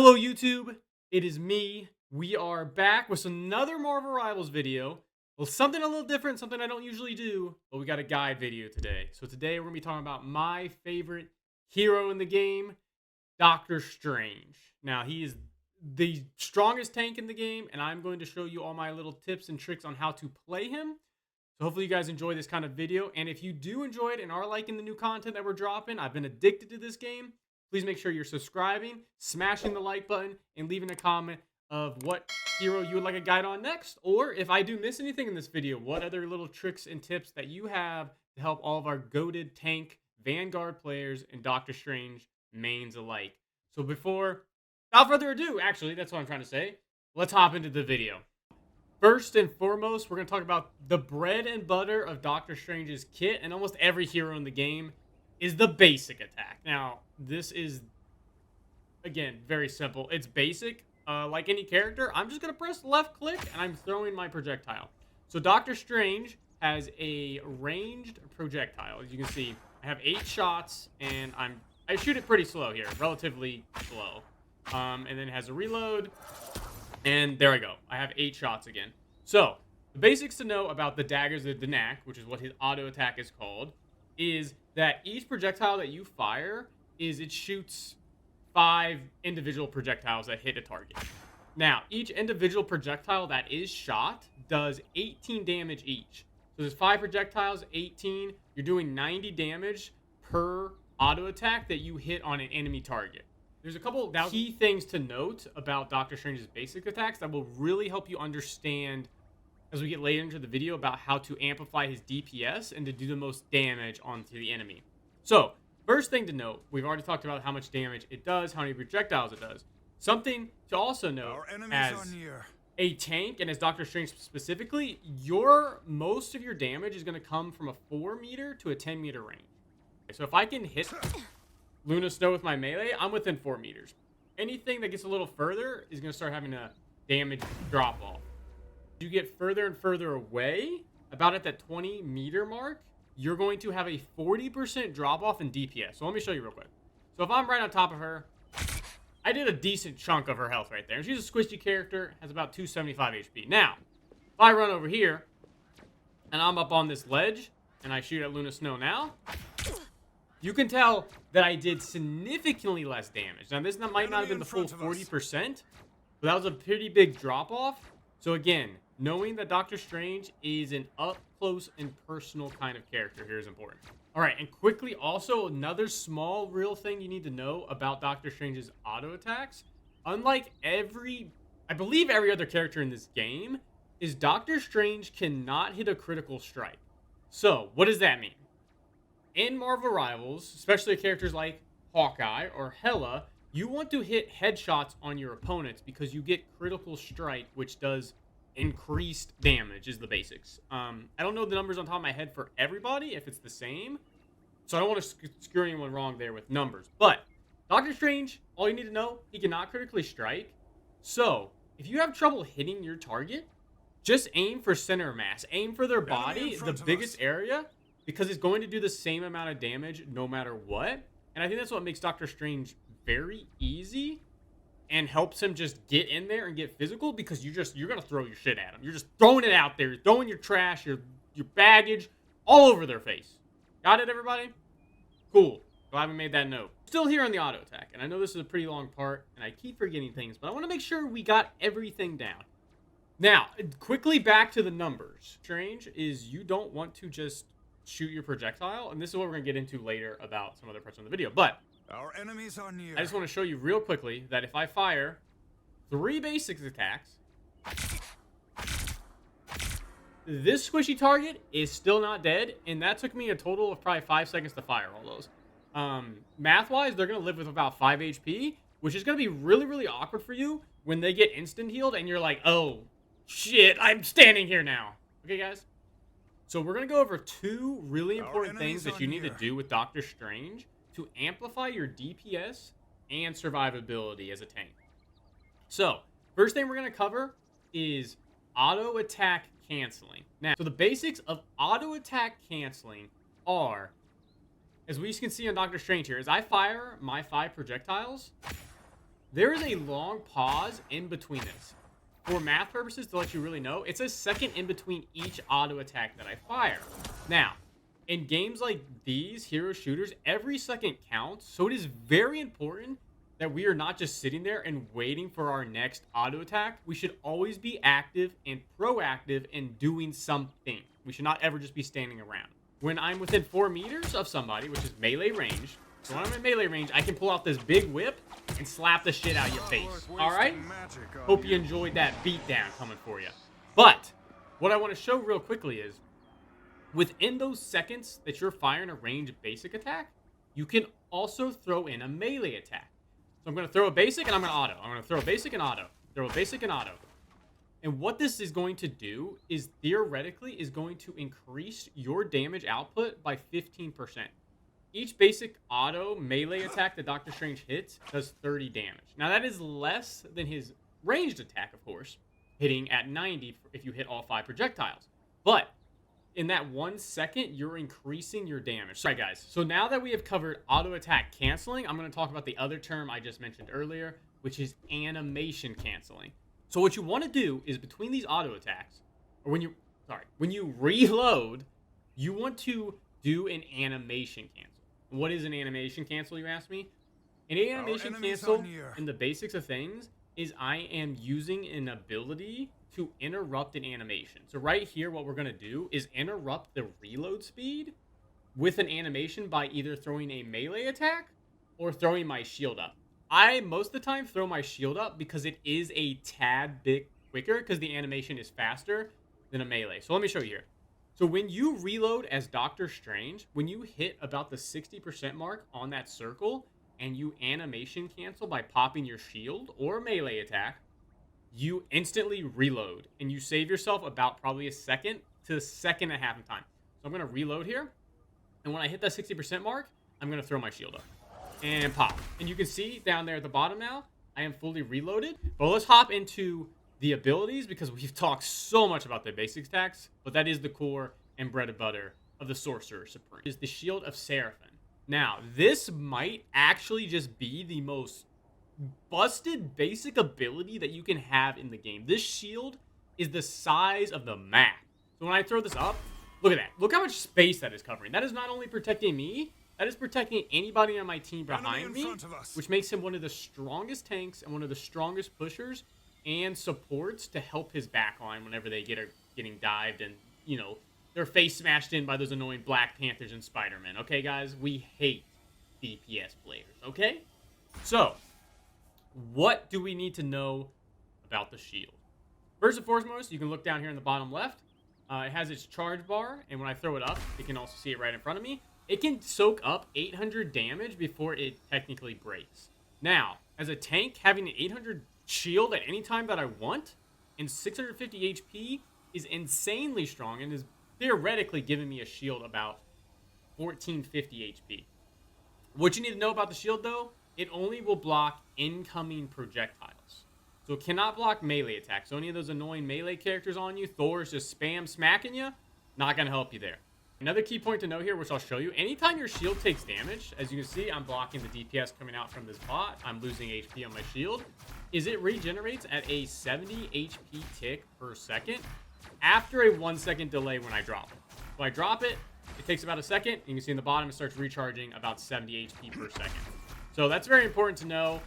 Hello YouTube, it is me. We are back with another Marvel Rivals video. Well, something a little different, something I don't usually do, but we got a guide video today. So today we're going to be talking about my favorite hero in the game, Doctor Strange. Now, he is the strongest tank in the game, and I'm going to show you all my little tips and tricks on how to play him. So hopefully you guys enjoy this kind of video, and if you do enjoy it and are liking the new content that we're dropping, I've been addicted to this game. Please make sure you're subscribing, smashing the like button, and leaving a comment of what hero you would like a guide on next. Or if I do miss anything in this video, what other little tricks and tips that you have to help all of our goated tank, Vanguard players, and Doctor Strange mains alike. So without further ado, actually, that's what I'm trying to say. Let's hop into the video. First and foremost, we're going to talk about the bread and butter of Doctor Strange's kit, and almost every hero in the game is the basic attack. Now, this is, again, very simple. It's basic. Like any character, I'm just going to press left click, and I'm throwing my projectile. So Doctor Strange has a ranged projectile. As you can see, I have 8 shots, and I shoot it pretty slow here, relatively slow. And then it has a reload, and there I go. I have 8 shots again. So, the basics to know about the daggers of Danak, which is what his auto attack is called, is that each projectile that you fire it shoots 5 individual projectiles that hit a target. Now, each individual projectile that is shot does 18 damage each. So there's 5 projectiles, 18. You're doing 90 damage per auto attack that you hit on an enemy target. There's a couple key things to note about Doctor Strange's basic attacks that will really help you understand as we get later into the video about how to amplify his DPS and to do the most damage onto the enemy. So, first thing to note, we've already talked about how much damage it does, how many projectiles it does. Something to also note, as a tank, and as Doctor Strange specifically, most of your damage is going to come from a 4 meter to a 10 meter range. So if I can hit Luna Snow with my melee, I'm within 4 meters. Anything that gets a little further is going to start having a damage drop off. You get further and further away, about at that 20 meter mark, you're going to have a 40% drop off in DPS. So let me show you real quick. So if I'm right on top of her, I did a decent chunk of her health right there. She's a squishy character, has about 275 HP. Now, if I run over here, and I'm up on this ledge, and I shoot at Luna Snow now, you can tell that I did significantly less damage. Now, this might not have been the full 40%, but that was a pretty big drop off. So again, knowing that Doctor Strange is an up-close and personal kind of character here is important. All right, and quickly, also, another small real thing you need to know about Doctor Strange's auto attacks. Unlike I believe every other character in this game, is Doctor Strange cannot hit a critical strike. So, what does that mean? In Marvel Rivals, especially characters like Hawkeye or Hela, you want to hit headshots on your opponents because you get critical strike, which does increased damage, is the basics. I don't know the numbers on top of my head for everybody, if it's the same. So I don't want to screw anyone wrong there with numbers. But Doctor Strange, all you need to know, he cannot critically strike. So if you have trouble hitting your target, just aim for center mass. Aim for their body, the biggest area, because it's going to do the same amount of damage no matter what. And I think that's what makes Doctor Strange very easy and helps him just get in there and get physical, because you're going to throw your shit at him. You're just throwing it out there. You're throwing your trash, your baggage all over their face. Got it, everybody? Cool. Glad we made that note. Still here on the auto attack, and I know this is a pretty long part, and I keep forgetting things, but I want to make sure we got everything down. Now, quickly back to the numbers. Strange is you don't want to just shoot your projectile, and this is what we're going to get into later about some other parts of the video, but our enemies are near. I just want to show you real quickly that if I fire 3 basic attacks, this squishy target is still not dead, and that took me a total of probably 5 seconds to fire all those. Math-wise, they're going to live with about 5 HP, which is going to be really, really awkward for you when they get instant healed, and you're like, oh, shit, I'm standing here now. Okay, guys? So we're going to go over 2 really important things that you need to do with Doctor Strange to amplify your DPS and survivability as a tank. So, first thing we're going to cover is auto attack canceling. Now, so the basics of auto attack canceling are, as we can see on Doctor Strange here, as I fire my 5 projectiles, there is a long pause in between this. For math purposes, to let you really know, it's a second in between each auto attack that I fire. Now, in games like these, hero shooters, every second counts, so it is very important that we are not just sitting there and waiting for our next auto attack. We should always be active and proactive in doing something. We should not ever just be standing around. When I'm within 4 meters of somebody, which is melee range, so when I'm in melee range, I can pull out this big whip and slap the shit out of your face. Alright? Hope you enjoyed that beatdown coming for you. But, what I want to show real quickly is, within those seconds that you're firing a ranged basic attack, you can also throw in a melee attack. So I'm going to throw a basic and I'm going to auto. I'm going to throw a basic and auto. Throw a basic and auto. And what this is going to do is theoretically is going to increase your damage output by 15%. Each basic auto melee attack that Doctor Strange hits does 30 damage. Now that is less than his ranged attack, of course, hitting at 90 if you hit all 5 projectiles. But in that 1 second, you're increasing your damage. Alright guys, so now that we have covered auto attack canceling, I'm going to talk about the other term I just mentioned earlier, which is animation canceling. So what you want to do is between these auto attacks, or when you reload, you want to do an animation cancel. What is an animation cancel, you ask me? An animation cancel in the basics of things is I am using an ability to interrupt an animation. So right here, what we're going to do is interrupt the reload speed with an animation by either throwing a melee attack or throwing my shield up. I, most of the time, throw my shield up because it is a tad bit quicker because the animation is faster than a melee. So let me show you here. So when you reload as Doctor Strange, when you hit about the 60% mark on that circle and you animation cancel by popping your shield or melee attack, you instantly reload and you save yourself about probably a second to a second and a half of time. So I'm going to reload here. And when I hit that 60% mark, I'm going to throw my shield up and pop. And you can see down there at the bottom now, I am fully reloaded. But let's hop into the abilities because we've talked so much about the basic attacks, but that is the core and bread and butter of the Sorcerer Supreme. Is the Shield of Seraphim. Now, this might actually just be the most busted basic ability that you can have in the game. This shield is the size of the map. So when I throw this up, look at that. Look how much space that is covering. That is not only protecting me, that is protecting anybody on my team behind me, which makes him one of the strongest tanks and one of the strongest pushers and supports to help his backline whenever they getting dived and, you know, their face smashed in by those annoying Black Panthers and Spider-Man. Okay, guys? We hate DPS players, okay? So, what do we need to know about the shield? First and foremost, you can look down here in the bottom left. It has its charge bar, and when I throw it up, you can also see it right in front of me. It can soak up 800 damage before it technically breaks. Now, as a tank, having an 800 shield at any time that I want and 650 HP is insanely strong and is theoretically giving me a shield about 1450 HP. What you need to know about the shield, though, it only will block incoming projectiles. So it cannot block melee attacks. So any of those annoying melee characters on you, Thor's just spam smacking you, not going to help you there. Another key point to know here, which I'll show you, anytime your shield takes damage, as you can see, I'm blocking the DPS coming out from this bot. I'm losing HP on my shield. Is it regenerates at a 70 HP tick per second after a 1 second delay when I drop it. So I drop it, it takes about a second. You can see in the bottom, it starts recharging about 70 HP per second. So that's very important to know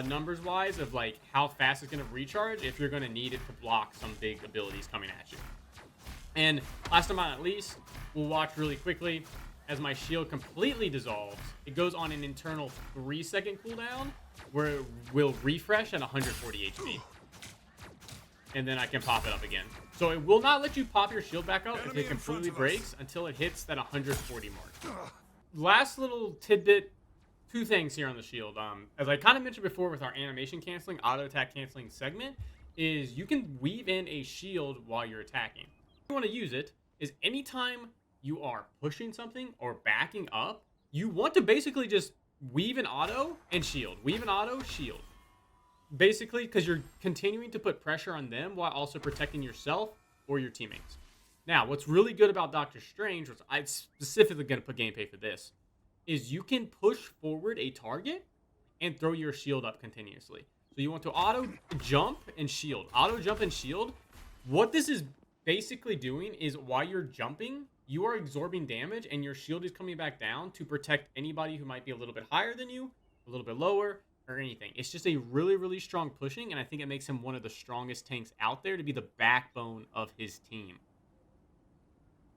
numbers wise of like how fast it's going to recharge if you're going to need it to block some big abilities coming at you. And last but not least, we'll watch really quickly as my shield completely dissolves. It goes on an internal 3-second cooldown where it will refresh at 140 HP. And then I can pop it up again. So it will not let you pop your shield back up if it completely breaks until it hits that 140 mark. Last little tidbit, 2 things here on the shield. As I kind of mentioned before with our animation canceling, auto attack canceling segment, is you can weave in a shield while you're attacking. You want to use it is anytime you are pushing something or backing up, you want to basically just weave an auto and shield. Weave an auto, shield. Basically, because you're continuing to put pressure on them while also protecting yourself or your teammates. Now, what's really good about Doctor Strange, which I'm specifically going to put gameplay for this, is you can push forward a target and throw your shield up continuously. So you want to auto jump and shield. Auto jump and shield. What this is basically doing is while you're jumping, you are absorbing damage and your shield is coming back down to protect anybody who might be a little bit higher than you, a little bit lower, or anything. It's just a really, really strong pushing, and I think it makes him one of the strongest tanks out there to be the backbone of his team.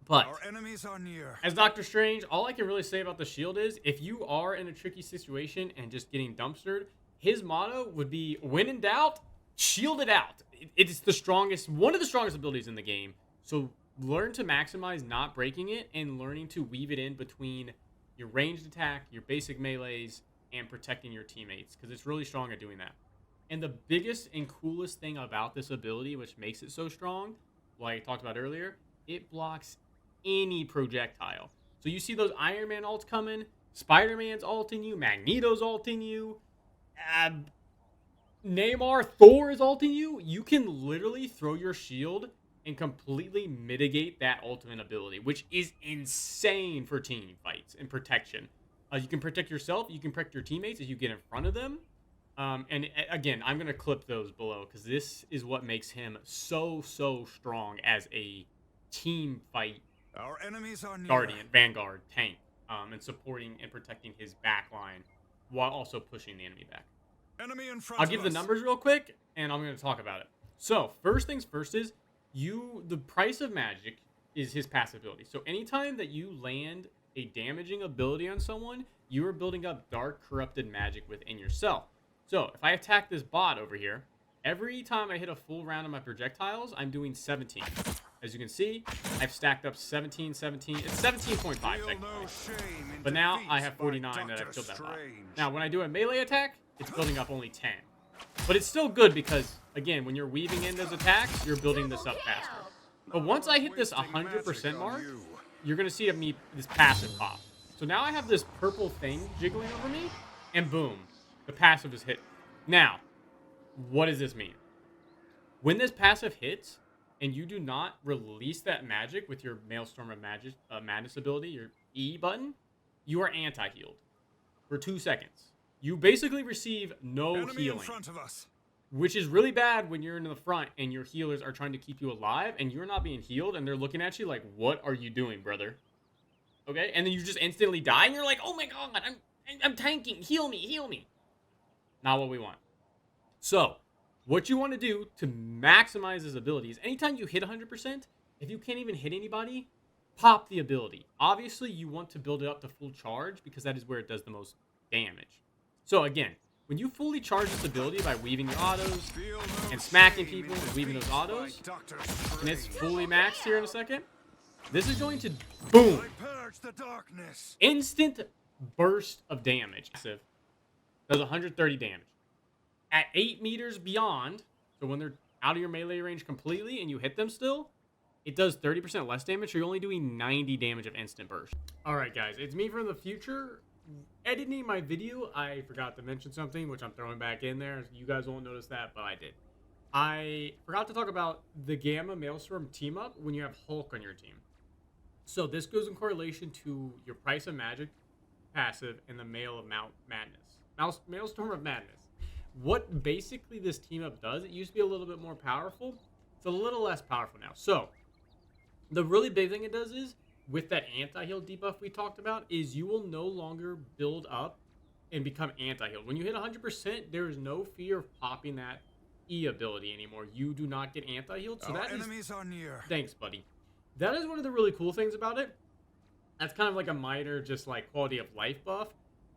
But our enemies are near. As Doctor Strange, all I can really say about the shield is if you are in a tricky situation and just getting dumpstered, his motto would be, when in doubt, shield it out. It's the strongest, one of the strongest abilities in the game. So learn to maximize not breaking it and learning to weave it in between your ranged attack, your basic melees, and protecting your teammates, because it's really strong at doing that. And the biggest and coolest thing about this ability, which makes it so strong, like I talked about earlier, it blocks any projectile. So you see those Iron Man ults coming, Spider-Man's ulting you, Magneto's ulting you, Neymar, Thor is ulting you. You can literally throw your shield and completely mitigate that ultimate ability, which is insane for team fights and protection. You can protect yourself, you can protect your teammates as you get in front of them. And again, I'm going to clip those below because this is what makes him so strong as a team fight Our enemies are near. Guardian, Vanguard, tank, and supporting and protecting his back line while also pushing the enemy back. Enemy in front I'll of give us. the numbers real quick, and I'm going to talk about it. So, first things first is, the price of magic is his passive ability. So, anytime that you land a damaging ability on someone, you are building up dark, corrupted magic within yourself. So, if I attack this bot over here, every time I hit a full round of my projectiles, I'm doing 17. As you can see, I've stacked up 17. It's 17.5 technically. But now I have 49 that I've killed that bot. Now, when I do a melee attack, it's building up only 10. But it's still good because, again, when you're weaving in those attacks, you're building this up faster. But once I hit this 100% mark, you're going to see this passive pop. So now I have this purple thing jiggling over me, and boom, the passive is hit. Now, what does this mean? When this passive hits, and you do not release that magic with your Maelstrom of Madness ability, your E button, you are anti-healed for 2 seconds. You basically receive no Enemy healing, in front of us. which is really bad when you're in the front and your healers are trying to keep you alive and you're not being healed and they're looking at you like, what are you doing, brother? Okay, and then you just instantly die and you're like, oh my god, I'm tanking, heal me. Not what we want. So, what you want to do to maximize his abilities, anytime you hit 100%, if you can't even hit anybody, pop the ability. Obviously, you want to build it up to full charge because that is where it does the most damage. So again, when you fully charge this ability by weaving your autos and smacking people and weaving those autos, and it's fully maxed here in a second, this is going to, boom, instant burst of damage. Does 130 damage. At 8 meters beyond, so when they're out of your melee range completely and you hit them still, it does 30% less damage, so you're only doing 90 damage of instant burst. Alright guys, it's me from the future. Editing my video, I forgot to mention something, which I'm throwing back in there. You guys won't notice that, but I did. I forgot to talk about the Gamma Maelstrom team up when you have Hulk on your team. So this goes in correlation to your price of magic passive and the Maelstrom of Madness. What basically this team up does, it used to be a little bit more powerful. It's a little less powerful now. So the really big thing it does is, with that anti-heal debuff we talked about, is you will no longer build up and become anti-healed. When you hit 100%, there is no fear of popping that E ability anymore. You do not get anti-healed. So that enemies are near. Thanks, buddy. That is one of the really cool things about it. That's kind of like a minor, just like quality of life buff.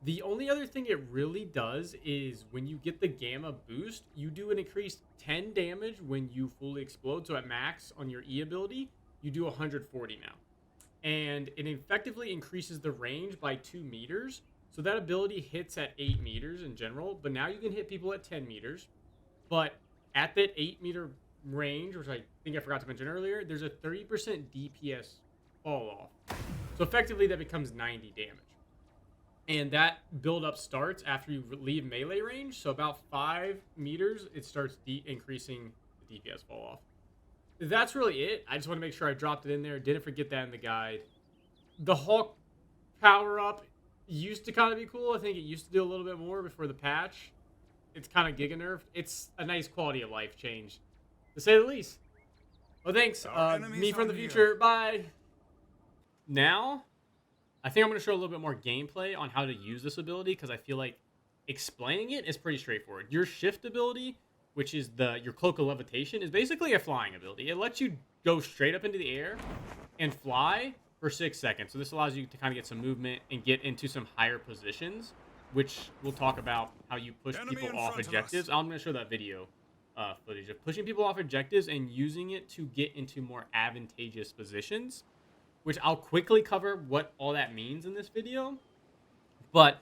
The only other thing it really does is when you get the Gamma boost, you do an increased 10 damage when you fully explode. So at max on your E ability, you do 140 now. And it effectively increases the range by 2 meters. So that ability hits at 8 meters in general, but now you can hit people at 10 meters. But at that 8 meter range, which I think I forgot to mention earlier, there's a 30% DPS fall off. So effectively that becomes 90 damage. And that build-up starts after you leave melee range. So about 5 meters, it starts increasing the DPS fall off. That's really it. I just want to make sure I dropped it in there. Didn't forget that in the guide. The Hulk power-up used to kind of be cool. I think it used to do a little bit more before the patch. It's kind of giga nerfed. It's a nice quality of life change, to say the least. Well, thanks. Our Me enemies from are the near. future. Bye. Now, I think I'm going to show a little bit more gameplay on how to use this ability because I feel like explaining it is pretty straightforward. Your shift ability, which is your Cloak of Levitation, is basically a flying ability. It lets you go straight up into the air and fly for 6 seconds. So this allows you to kind of get some movement and get into some higher positions, which we'll talk about how you push Enemy people in off front of objectives. us. I'm going to show that video footage of pushing people off objectives and using it to get into more advantageous positions, which I'll quickly cover what all that means in this video. But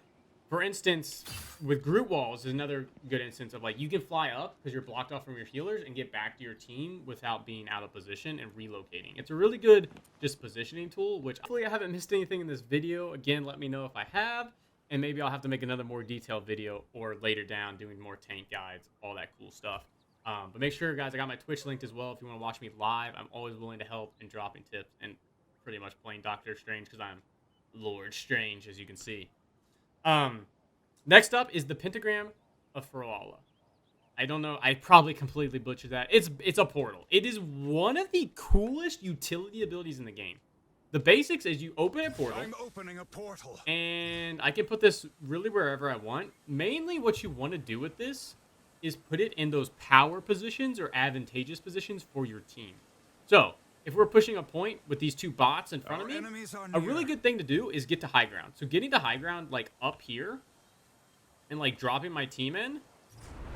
for instance, with group walls is another good instance of like you can fly up because you're blocked off from your healers and get back to your team without being out of position and relocating. It's a really good just positioning tool, which hopefully I haven't missed anything in this video. Again, let me know if I have, and maybe I'll have to make another more detailed video or later down doing more tank guides, all that cool stuff. But make sure, guys, I got my Twitch linked as well if you want to watch me live. I'm always willing to help and dropping tips and pretty much playing Doctor Strange because I'm Lord Strange, as you can see. Next up is the Pentagram of Ferala. I don't know. I probably completely butchered that. It's a portal. It is one of the coolest utility abilities in the game. The basics is you open a portal. I'm opening a portal. And I can put this really wherever I want. Mainly what you want to do with this is put it in those power positions or advantageous positions for your team. So, if we're pushing a point with these two bots in front of me, a really good thing to do is get to high ground. So getting to high ground, like up here, and like dropping my team in,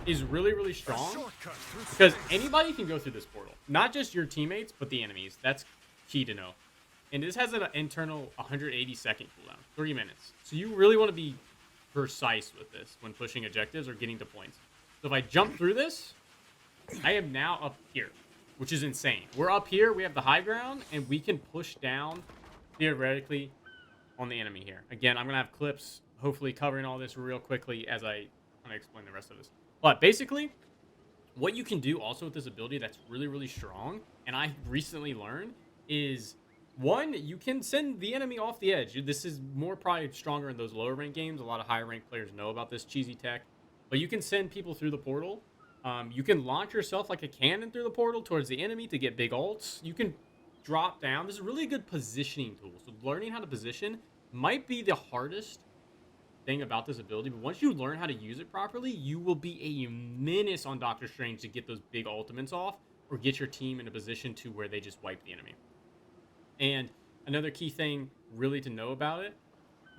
is really, really strong. Because anybody can go through this portal. Not just your teammates, but the enemies. That's key to know. And this has an internal 180-second cooldown, 3 minutes. So you really want to be precise with this when pushing objectives or getting to points. So if I jump through this, I am now up here, which is insane. We're up here, we have the high ground, and we can push down, theoretically, on the enemy here. Again, I'm going to have clips, hopefully covering all this real quickly as I kind of explain the rest of this. But basically, what you can do also with this ability that's really, really strong, and I recently learned, is, one, you can send the enemy off the edge. This is more probably stronger in those lower rank games. A lot of higher rank players know about this cheesy tech. But you can send people through the portal. You can launch yourself like a cannon through the portal towards the enemy to get big ults. You can drop down. This is really a good positioning tool. So learning how to position might be the hardest thing about this ability. But once you learn how to use it properly, you will be a menace on Doctor Strange to get those big ultimates off or get your team in a position to where they just wipe the enemy. And another key thing really to know about it,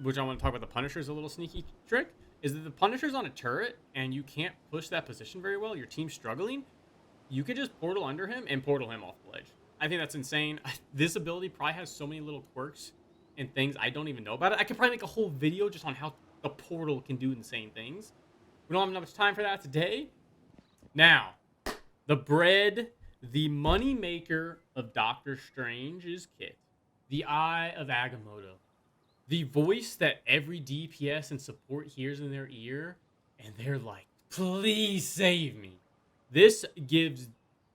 which I want to talk about the Punisher's a little sneaky trick, is that the Punisher's on a turret and you can't push that position very well. Your team's struggling. You could just portal under him and portal him off the ledge. I think that's insane. This ability probably has so many little quirks and things I don't even know about it. I could probably make a whole video just on how the portal can do insane things. We don't have much time for that today. Now, the bread, the money maker of Doctor Strange's kit, the Eye of Agamotto, the voice that every DPS and support hears in their ear, and they're like, please save me. This gives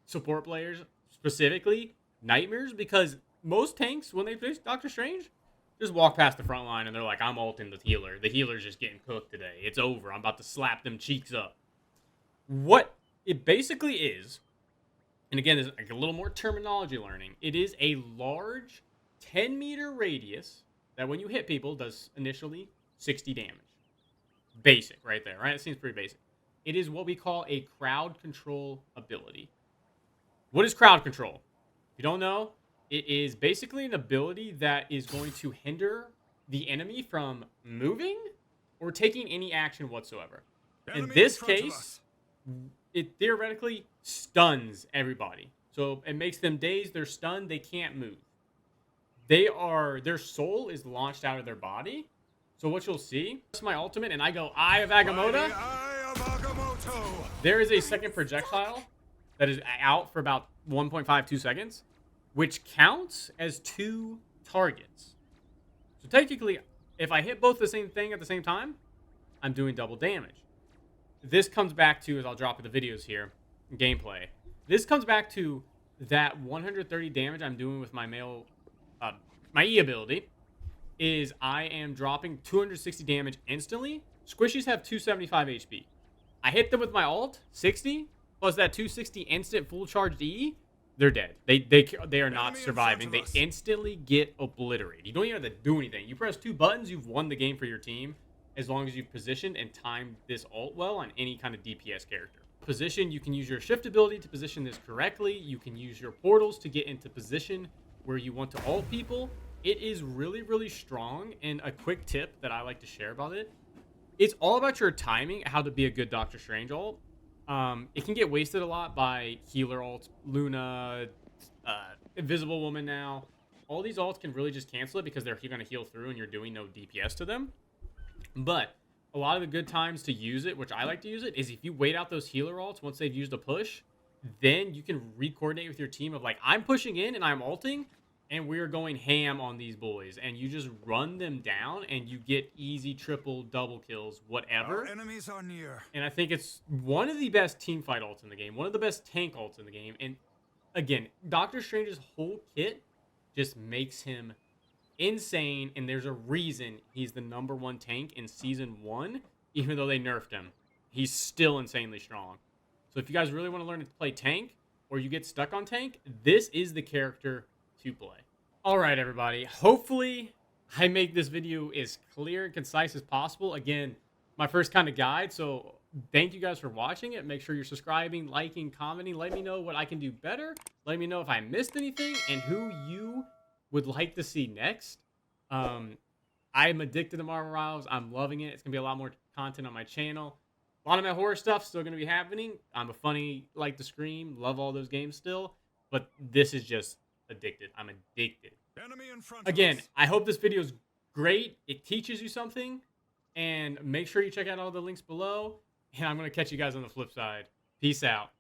support players, specifically, nightmares, because most tanks, when they face Doctor Strange, just walk past the front line, and they're like, I'm ulting the healer. The healer's just getting cooked today. It's over. I'm about to slap them cheeks up. What it basically is, and again, there's like a little more terminology learning, it is a large 10-meter radius that when you hit people does initially 60 damage. Basic right there, right? It seems pretty basic. It is what we call a crowd control ability. What is crowd control? If you don't know, it is basically an ability that is going to hinder the enemy from moving or taking any action whatsoever. In this case, it theoretically stuns everybody. So it makes them dazed, they're stunned, they can't move. Their soul is launched out of their body. So what you'll see, that's my ultimate, and I go Eye of Agamotto. Eye of Agamotto. There is a second projectile that is out for about 1.52 seconds, which counts as 2 targets. So technically, if I hit both the same thing at the same time, I'm doing double damage. This comes back to, as I'll drop in the videos here, gameplay. This comes back to that 130 damage I'm doing with my my E ability is I am dropping 260 damage instantly. Squishies have 275 HP. I hit them with my ult, 60, plus that 260 instant full charged E. They're dead. They are not surviving. They instantly get obliterated. You don't even have to do anything. You press 2 buttons, you've won the game for your team, as long as you've positioned and timed this ult well on any kind of DPS character. Position, you can use your shift ability to position this correctly. You can use your portals to get into position where you want to ult people. It is really, really strong, and a quick tip that I like to share about it, it's all about your timing, how to be a good Doctor Strange ult. It can get wasted a lot by healer ults, Luna, Invisible Woman now. All these ults can really just cancel it because they're going to heal through and you're doing no DPS to them. But a lot of the good times to use it, which I like to use it, is if you wait out those healer ults once they've used a push, then you can re-coordinate with your team of like, I'm pushing in and I'm ulting, and we're going ham on these boys. And you just run them down, and you get easy triple, double kills, whatever. Our enemies are near. And I think it's one of the best teamfight ults in the game, one of the best tank ults in the game. And again, Doctor Strange's whole kit just makes him insane, and there's a reason he's the #1 tank in Season 1, even though they nerfed him. He's still insanely strong. So if you guys really want to learn to play tank, or you get stuck on tank, this is the character to play. All right, everybody. Hopefully, I make this video as clear and concise as possible. Again, my first kind of guide, so thank you guys for watching it. Make sure you're subscribing, liking, commenting. Let me know what I can do better. Let me know if I missed anything and who you would like to see next. I'm addicted to Marvel Rivals. I'm loving it. It's gonna be a lot more content on my channel. A lot of my horror stuff still gonna be happening. I'm a funny, like to scream, love all those games still, but this is just addicted. I'm addicted. Enemy in front Again, of us. I hope this video is great. It teaches you something, and make sure you check out all the links below. And I'm gonna catch you guys on the flip side. Peace out.